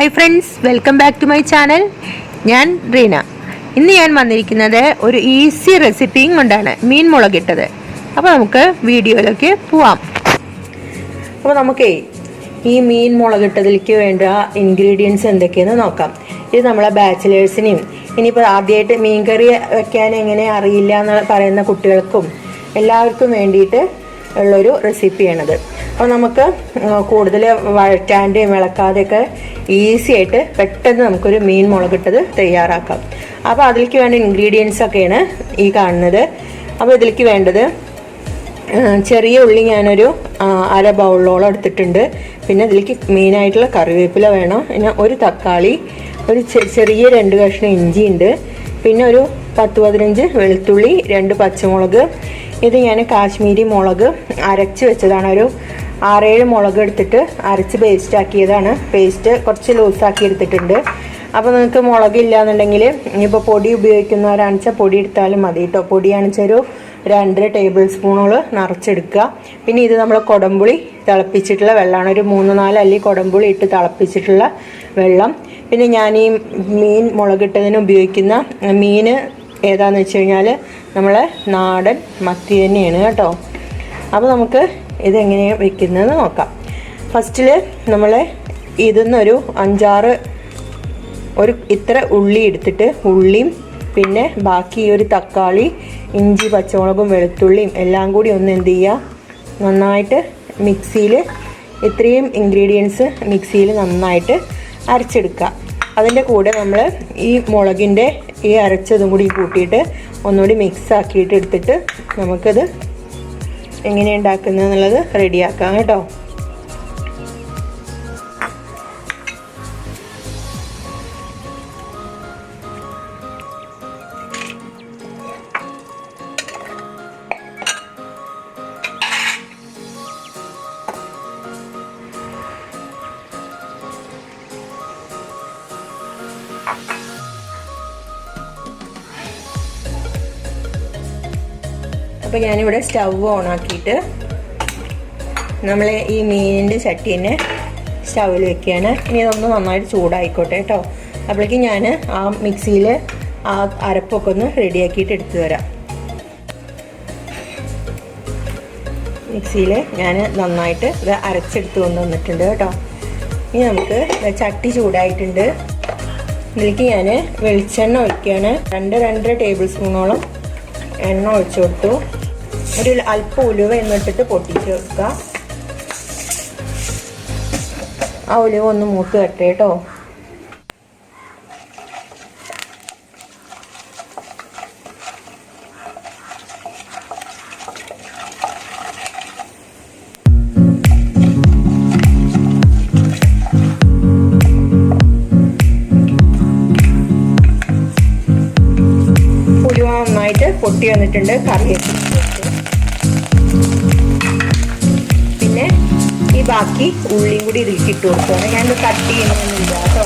Hi friends, welcome back to my channel. ഞാൻ റീന. ഇന്ന് ഞാൻ വന്നിരിക്കുന്നത് ഒരു ഈസി റെസിപ്പിയും കൊണ്ടാണ്, മീൻ മുളകിട്ടത്. അപ്പോൾ നമുക്ക് വീഡിയോയിലേക്ക് പോവാം. അപ്പോൾ നമുക്കേ ഈ മീൻ മുളകിട്ടതിലേക്ക് വേണ്ട ഇൻഗ്രീഡിയൻസ് എന്തൊക്കെയെന്ന് നോക്കാം. ഇത് നമ്മളെ ബാച്ചിലേഴ്സിനെയും ഇനിയിപ്പോൾ ആദ്യമായിട്ട് മീൻ കറി വെക്കാൻ എങ്ങനെ അറിയില്ല എന്ന് പറയുന്ന കുട്ടികൾക്കും എല്ലാവർക്കും വേണ്ടിയിട്ട് ഉള്ളൊരു റെസിപ്പിയാണത്. അപ്പോൾ നമുക്ക് കൂടുതൽ വഴറ്റാൻ്റെയും ഇളക്കാതെയൊക്കെ ഈസി ആയിട്ട് പെട്ടെന്ന് നമുക്കൊരു മീൻ മുളകിട്ടത് തയ്യാറാക്കാം. അപ്പോൾ അതിലേക്ക് വേണ്ട ഇൻഗ്രീഡിയൻസ് ഒക്കെയാണ് ഈ കാണുന്നത്. അപ്പോൾ ഇതിലേക്ക് വേണ്ടത് ചെറിയ ഉള്ളി ഞാനൊരു അര ബൗളോളം എടുത്തിട്ടുണ്ട്. പിന്നെ ഇതിലേക്ക് മെയിനായിട്ടുള്ള കറിവേപ്പില വേണം. പിന്നെ ഒരു തക്കാളി, ഒരു ചെറിയ 2 കഷ്ണം ഇഞ്ചി ഉണ്ട്. പിന്നെ ഒരു 10-15 വെളുത്തുള്ളി, 2 പച്ചമുളക്. ഇത് ഞാൻ കാശ്മീരി മുളക് അരച്ച് വെച്ചതാണ്. ഒരു 6-7 മുളക് എടുത്തിട്ട് അരച്ച് പേസ്റ്റ് ആക്കിയതാണ്. പേസ്റ്റ് കുറച്ച് ലൂസാക്കി എടുത്തിട്ടുണ്ട്. അപ്പോൾ നിങ്ങൾക്ക് മുളകില്ല എന്നുണ്ടെങ്കിൽ ഇനിയിപ്പോൾ പൊടി ഉപയോഗിക്കുന്നവരാണെന്ന് വെച്ചാൽ പൊടി എടുത്താലും മതി കേട്ടോ. പൊടിയാണെന്ന് വെച്ചാൽ ഒരു 2 ടേബിൾ സ്പൂണോളം നിറച്ചെടുക്കുക. പിന്നെ ഇത് നമ്മൾ കുടംപുളി തിളപ്പിച്ചിട്ടുള്ള വെള്ളമാണ്. ഒരു 3-4 അല്ലി കുടംപുളി ഇട്ട് തിളപ്പിച്ചിട്ടുള്ള വെള്ളം. പിന്നെ ഞാൻ ഈ മീൻ മുളകിട്ടതിന് ഉപയോഗിക്കുന്ന മീൻ ഏതാണെന്ന് വെച്ച് കഴിഞ്ഞാൽ നമ്മളെ നാടൻ മത്തി തന്നെയാണ് കേട്ടോ. അപ്പോൾ നമുക്ക് ഇതെങ്ങനെയാണ് വെക്കുന്നതെന്ന് നോക്കാം. ഫസ്റ്റിൽ നമ്മൾ ഇതിന്നൊരു 5-6 ഇത്ര ഉള്ളി എടുത്തിട്ട് ഉള്ളിയും പിന്നെ ബാക്കി ഒരു തക്കാളി, ഇഞ്ചി, പച്ചമുളകും വെളുത്തുള്ളിയും എല്ലാം കൂടി ഒന്ന് എന്ത് ചെയ്യുക, നന്നായിട്ട് മിക്സിയിൽ ഇത്രയും ഇൻഗ്രീഡിയൻസ് മിക്സിയിൽ നന്നായിട്ട് അരച്ചെടുക്കുക. അതിൻ്റെ കൂടെ നമ്മൾ ഈ മുളകിൻ്റെ ഈ അരച്ചതും കൂടി കൂട്ടിയിട്ട് ഒന്നുകൂടി മിക്സ് ആക്കിയിട്ട് എടുത്തിട്ട് നമുക്കത് എങ്ങനെയാണ് ഉണ്ടാക്കുന്നത് എന്നുള്ളത് റെഡിയാക്കാം കേട്ടോ. അപ്പോൾ ഞാനിവിടെ സ്റ്റവ് ഓണാക്കിയിട്ട് നമ്മൾ ഈ മീനിൻ്റെ ചട്ടി തന്നെ സ്റ്റൗവിൽ വെക്കുകയാണ്. ഇനി ഇതൊന്ന് നന്നായിട്ട് ചൂടായിക്കോട്ടെ കേട്ടോ. അപ്പോഴേക്കും ഞാൻ ആ മിക്സിയിൽ ആ അരപ്പൊക്കെ ഒന്ന് റെഡിയാക്കിയിട്ട് എടുത്തു വരാം. മിക്സിയിൽ ഞാൻ നന്നായിട്ട് ഇത് അരച്ചെടുത്ത് കൊണ്ടുവന്നിട്ടുണ്ട് കേട്ടോ. ഇനി നമുക്ക് ചട്ടി ചൂടായിട്ടുണ്ട്. ഇതിലേക്ക് ഞാൻ വെളിച്ചെണ്ണ ഒഴിക്കുകയാണ്. 2-2.5 ടേബിൾ സ്പൂണോളം എണ്ണ ഒഴിച്ചു കൊടുത്തു. ഒരു അല്പം ഉലുവ എന്നിട്ടിട്ട് പൊട്ടിച്ച് വെക്കുക. ആ ഉലുവ ഒന്ന് മൂത്ത് കട്ടെ കേട്ടോ. ഉലുവ നന്നായിട്ട് പൊട്ടി വന്നിട്ടുണ്ട്. കറിവേപ്പില, പിന്നെ ഈ ബാക്കി ഉള്ളിയും കൂടി ഇതിലേക്ക് ഇട്ട് കൊടുക്കുകയാണ്. ഞാനിത് കട്ട് ചെയ്യണമെന്നില്ല കേട്ടോ.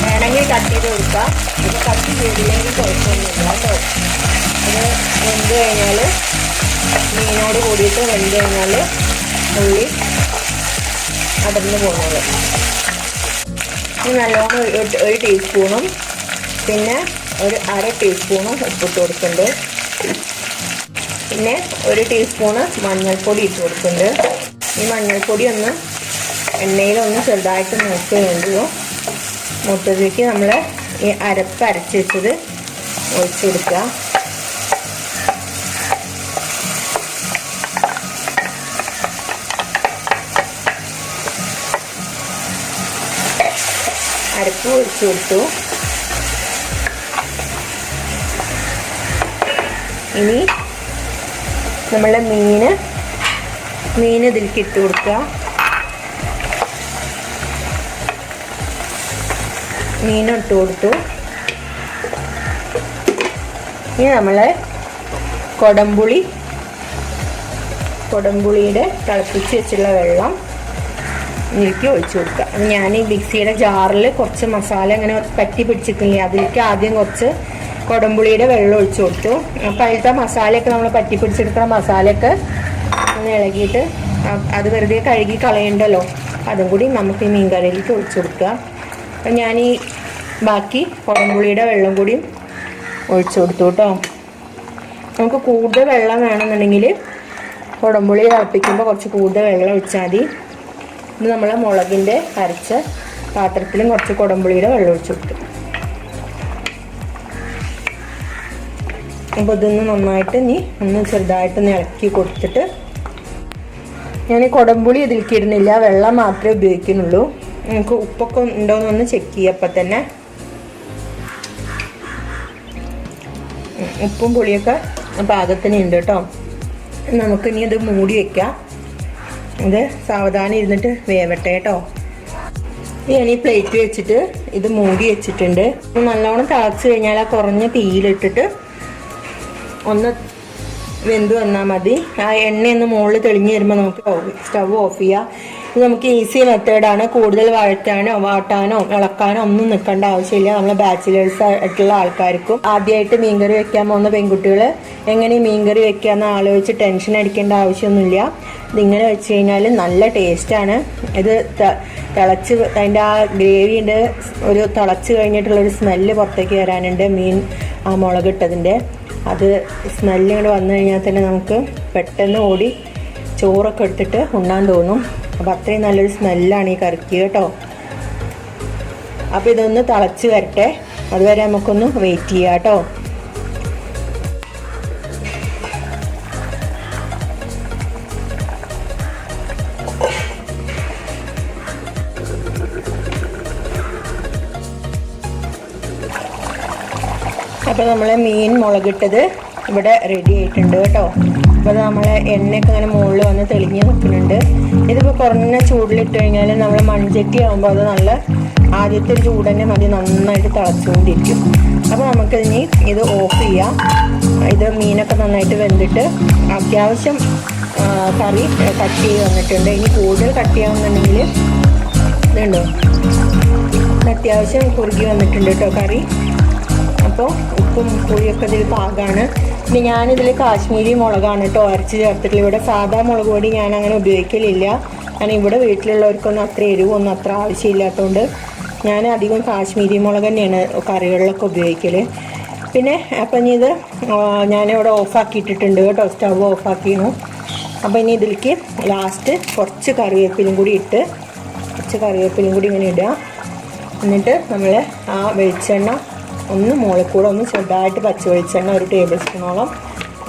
വേണമെങ്കിൽ കട്ട് ചെയ്ത് കൊടുക്കാം. ഇത് കട്ട് ചെയ്തില്ലെങ്കിൽ കുഴപ്പമൊന്നുമില്ല കേട്ടോ. ഇത് വെന്ത് കഴിഞ്ഞാൽ മീനോട് കൂടിയിട്ട് വെന്ത് കഴിഞ്ഞാൽ ഉള്ളി അടർന്നു പോകുന്നത്. ഇനി നല്ലോണം ഒരു ടീസ്പൂണും പിന്നെ ഒരു 1/2 ടീസ്പൂണും ഉപ്പിട്ട് കൊടുക്കുന്നുണ്ട്. പിന്നെ 1 ടീസ്പൂണ് മഞ്ഞൾപ്പൊടി ഇട്ട് കൊടുക്കുന്നുണ്ട്. ഈ മഞ്ഞൾപ്പൊടി ഒന്ന് എണ്ണയിലൊന്ന് ചെറുതായിട്ട് മൂത്ത് വേണ്ടു. മൂത്തതിലേക്ക് നമ്മൾ ഈ അരപ്പ് അരച്ച് വെച്ചത് ഒഴിച്ചു കൊടുക്കുക. അരപ്പ് ഒഴിച്ചു കൊടുത്തു. ഇനി നമ്മളെ മീൻ ഇതിലേക്ക് ഇട്ട് കൊടുക്കുക. മീൻ ഇട്ട് കൊടുത്തു. ഇനി നമ്മൾ കൊടംപുളിയുടെ തിളപ്പിച്ച് വെച്ചുള്ള വെള്ളം ഇതിലേക്ക് ഒഴിച്ചു കൊടുക്കുക. അത് ഞാൻ ഈ മിക്സിയുടെ ജാറിൽ കുറച്ച് മസാല ഇങ്ങനെ പറ്റി പിടിച്ചിട്ടില്ലേ, അതിലേക്ക് ആദ്യം കുറച്ച് കൊടംപുളിയുടെ വെള്ളം ഒഴിച്ചു കൊടുത്തു. അപ്പോൾ അതിലത്തെ മസാലയൊക്കെ നമ്മൾ പറ്റി പിടിച്ചെടുക്കുന്ന മസാലയൊക്കെ ഒന്ന് ഇളകിയിട്ട് അത് വെറുതെ കഴുകി കളയണ്ടല്ലോ, അതും കൂടി നമുക്ക് ഈ മീൻ കറിയിലേക്ക് ഒഴിച്ചു കൊടുക്കുക. അപ്പം ഞാൻ ഈ ബാക്കി കുടംപുളിയുടെ വെള്ളം കൂടി ഒഴിച്ചു കൊടുത്തു കേട്ടോ. നമുക്ക് കൂടുതൽ വെള്ളം വേണമെന്നുണ്ടെങ്കിൽ കുടംപുളി തിളപ്പിക്കുമ്പോൾ കുറച്ച് കൂടുതൽ വെള്ളം ഒഴിച്ചാൽ മതി. ഇത് നമ്മൾ മുളകിൻ്റെ അരച്ച പാത്രത്തിലും കുറച്ച് കുടംപുളിയുടെ വെള്ളം ഒഴിച്ചു കൊടുത്തു. അപ്പോൾ ഇതൊന്ന് നന്നായിട്ട് ഇനി ഒന്ന് ചെറുതായിട്ടൊന്ന് ഇളക്കി കൊടുത്തിട്ട്, ഞാൻ കുടംപുളി ഇതിലേക്ക് ഇടുന്നില്ല, വെള്ളം മാത്രമേ ഉപയോഗിക്കുന്നുള്ളൂ. നമുക്ക് ഉപ്പൊക്കെ ഉണ്ടോയെന്നൊന്ന് ചെക്ക് ചെയ്യപ്പോൾ തന്നെ ഉപ്പും പുളിയൊക്കെ പാകത്തിന് ഉണ്ട് കേട്ടോ. നമുക്കിനി ഇത് മൂടി വയ്ക്കാം. ഇത് സാവധാനം ഇരുന്നിട്ട് വേവട്ടെ കേട്ടോ. ഞാൻ ഈ പ്ലേറ്റ് വെച്ചിട്ട് ഇത് മൂടി വെച്ചിട്ടുണ്ട്. നല്ലോണം തിളച്ച് കഴിഞ്ഞാൽ ആ കുറഞ്ഞ തീയിലിട്ടിട്ട് ഒന്ന് വെന്ത് വന്നാൽ മതി. ആ എണ്ണയൊന്ന് മുകളിൽ തെളിഞ്ഞ് വരുമ്പോൾ നമുക്ക് സ്റ്റവ് ഓഫ് ചെയ്യാം. ഇത് നമുക്ക് ഈസി മെത്തേഡാണ്. കൂടുതൽ വാട്ടാനോ ഇളക്കാനോ ഒന്നും നിൽക്കേണ്ട ആവശ്യമില്ല. നമ്മൾ ബാച്ചിലേഴ്സ് ആയിട്ടുള്ള ആൾക്കാർക്കും ആദ്യമായിട്ട് മീൻകറി വെക്കാൻ പോകുന്ന പെൺകുട്ടികൾ എങ്ങനെ മീൻകറി വെക്കാമെന്ന് ആലോചിച്ച് ടെൻഷൻ അടിക്കേണ്ട ആവശ്യമൊന്നുമില്ല. ഇതിങ്ങനെ വെച്ച് കഴിഞ്ഞാൽ നല്ല ടേസ്റ്റാണ്. ഇത് തിളച്ച് അതിൻ്റെ ആ ഗ്രേവിൻ്റെ ഒരു തിളച്ച് കഴിഞ്ഞിട്ടുള്ളൊരു സ്മെല്ല് പുറത്തേക്ക് വരാനുണ്ട്. മീൻ ആ മുളകിട്ടതിൻ്റെ അത് സ്മെല്ല് ഇങ്ങോട്ട് വന്നു കഴിഞ്ഞാൽ തന്നെ നമുക്ക് പെട്ടെന്ന് ഓടി ചോറൊക്കെ എടുത്തിട്ട് ഉണ്ണാൻ തോന്നും. അപ്പോൾ അത്രയും നല്ലൊരു സ്മെല്ലാണ് ഈ കറിക്ക് കേട്ടോ. അപ്പോൾ ഇതൊന്ന് തിളച്ച് വരട്ടെ, അതുവരെ നമുക്കൊന്ന് വെയിറ്റ് ചെയ്യാം കേട്ടോ. അപ്പോൾ നമ്മളെ മീൻ മുളകിട്ടത് ഇവിടെ റെഡി ആയിട്ടുണ്ട് കേട്ടോ. അപ്പോൾ നമ്മളെ എണ്ണയൊക്കെ അങ്ങനെ മുകളിൽ വന്ന് തെളിഞ്ഞ് നിൽക്കുന്നുണ്ട്. ഇതിപ്പോൾ കുറഞ്ഞ ചൂടിലിട്ട് കഴിഞ്ഞാൽ നമ്മൾ മൺചട്ടി ആകുമ്പോൾ അത് നല്ല ആദ്യത്തെ ഒരു ചൂട് തന്നെ മതി, നന്നായിട്ട് തിളച്ചുകൊണ്ടിരിക്കും. അപ്പോൾ നമുക്കിനി ഇത് ഓഫ് ചെയ്യാം. ഇത് മീനൊക്കെ നന്നായിട്ട് വെന്തിട്ട് അത്യാവശ്യം കറി കട്ട് ചെയ്ത് വന്നിട്ടുണ്ട്. ഇനി കൂടുതൽ കട്ട് ചെയ്യാമെന്നുണ്ടെങ്കിൽ ഇതുണ്ടോ, അത്യാവശ്യം കുറുകി വന്നിട്ടുണ്ട് കേട്ടോ കറി. അപ്പോൾ ഉപ്പും പുളിയൊക്കെ ഇതിൽ പാകമാണ്. ഇനി ഞാനിതിൽ കാശ്മീരി മുളകാണ് കേട്ടോ അരച്ച് ചേർത്തിട്ടില്ല. ഇവിടെ സാധാ മുളക് പൊടി ഞാൻ അങ്ങനെ ഉപയോഗിക്കലില്ല. കാരണം ഇവിടെ വീട്ടിലുള്ളവർക്കൊന്നും അത്ര എരിവൊന്നും അത്ര ആവശ്യമില്ലാത്തതുകൊണ്ട് ഞാൻ അധികം കാശ്മീരി മുളക് തന്നെയാണ് കറികളിലൊക്കെ ഉപയോഗിക്കൽ. പിന്നെ അപ്പം ഇനി ഇത് ഞാനിവിടെ ഓഫാക്കിയിട്ടിട്ടുണ്ട് കേട്ടോ, സ്റ്റവ് ഓഫാക്കിയിരുന്നു. അപ്പോൾ ഇനി ഇതിലേക്ക് ലാസ്റ്റ് കുറച്ച് കറിവേപ്പിലും കൂടി ഇട്ട്, ഇങ്ങനെ ഇടുക. എന്നിട്ട് നമ്മൾ ആ വെളിച്ചെണ്ണ ഒന്ന് മുകളിൽ കൂടെ ഒന്ന് ചെറുതായിട്ട് പച്ച വെളിച്ചെണ്ണ ഒരു ടേബിൾ സ്പൂണോളം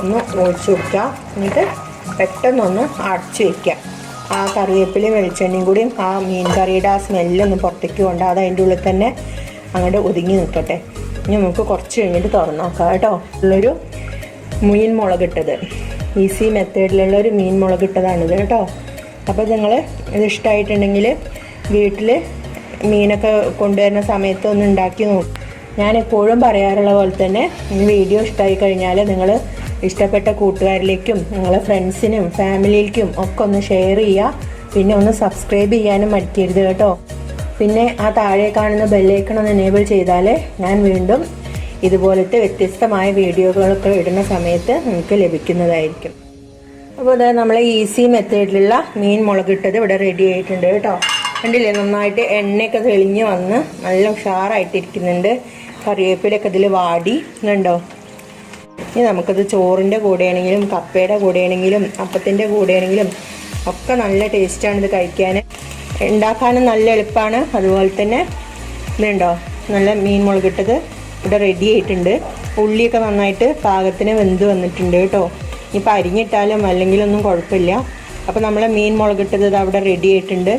ഒന്ന് ഒഴിച്ച് കൊടുക്കുക. എന്നിട്ട് പെട്ടെന്നൊന്ന് അടച്ച് വയ്ക്കുക. ആ കറിവേപ്പിലയും വെളിച്ചെണ്ണയും കൂടിയും ആ മീൻ കറിയുടെ ആ സ്മെല്ലൊന്ന് പുറത്തേക്ക് കൊണ്ട് അത് അതിൻ്റെ ഉള്ളിൽ തന്നെ അങ്ങോട്ട് ഒതുങ്ങി നിൽക്കട്ടെ. ഇനി നമുക്ക് കുറച്ച് കഴിഞ്ഞിട്ട് തുറന്ന് നോക്കാം കേട്ടോ. ഉള്ളൊരു മീൻ മുളകിട്ടത്, ഈസി മെത്തേഡിലുള്ളൊരു മീൻ മുളകിട്ടതാണിത് കേട്ടോ. അപ്പോൾ നിങ്ങൾ ഇത് ഇഷ്ടമായിട്ടുണ്ടെങ്കിൽ വീട്ടിൽ മീനൊക്കെ കൊണ്ടുവരുന്ന സമയത്ത് ഒന്ന് ഉണ്ടാക്കി നോക്കും. ഞാൻ എപ്പോഴും പറയാറുള്ള പോലെ തന്നെ വീഡിയോ ഇഷ്ടമായി കഴിഞ്ഞാൽ നിങ്ങൾ ഇഷ്ടപ്പെട്ട കൂട്ടുകാരിലേക്കും നിങ്ങളെ ഫ്രണ്ട്സിനും ഫാമിലിയിലേക്കും ഒക്കെ ഒന്ന് ഷെയർ ചെയ്യുക. പിന്നെ ഒന്ന് സബ്സ്ക്രൈബ് ചെയ്യാനും മടിക്കരുത് കേട്ടോ. പിന്നെ ആ താഴെ കാണുന്ന ബെല്ലൈക്കൺ ഒന്ന് എനേബിൾ ചെയ്താൽ ഞാൻ വീണ്ടും ഇതുപോലത്തെ വ്യത്യസ്തമായ വീഡിയോകളൊക്കെ ഇടുന്ന സമയത്ത് നിങ്ങൾക്ക് ലഭിക്കുന്നതായിരിക്കും. അപ്പോൾ അത് നമ്മളെ ഈസി മെത്തേഡിലുള്ള മീൻ മുളകിട്ടത് ഇവിടെ റെഡി ആയിട്ടുണ്ട് കേട്ടോ. കണ്ടില്ലേ, നന്നായിട്ട് എണ്ണയൊക്കെ തെളിഞ്ഞ് വന്ന് നല്ല ഉഷാറായിട്ടിരിക്കുന്നുണ്ട്. കറിവേപ്പിലൊക്കെ ഇതിൽ വാടി കണ്ടോ. ഇനി നമുക്കത് ചോറിൻ്റെ കൂടെയാണെങ്കിലും കപ്പയുടെ കൂടെയാണെങ്കിലും അപ്പത്തിൻ്റെ കൂടെയാണെങ്കിലും ഒക്കെ നല്ല ടേസ്റ്റാണ് ഇത് കഴിക്കാൻ. ഉണ്ടാക്കാനും നല്ല എളുപ്പമാണ്. അതുപോലെ തന്നെ ഇതുണ്ടോ, നല്ല മീൻ മുളകിട്ടത് ഇവിടെ റെഡി ആയിട്ടുണ്ട്. ഉള്ളിയൊക്കെ നന്നായിട്ട് പാകത്തിന് വെന്ത് വന്നിട്ടുണ്ട് കേട്ടോ. ഇനിയിപ്പോൾ അരിഞ്ഞിട്ടാലും അല്ലെങ്കിലൊന്നും കുഴപ്പമില്ല. അപ്പോൾ നമ്മളെ മീൻ മുളകിട്ടത് അവിടെ റെഡി ആയിട്ടുണ്ട്.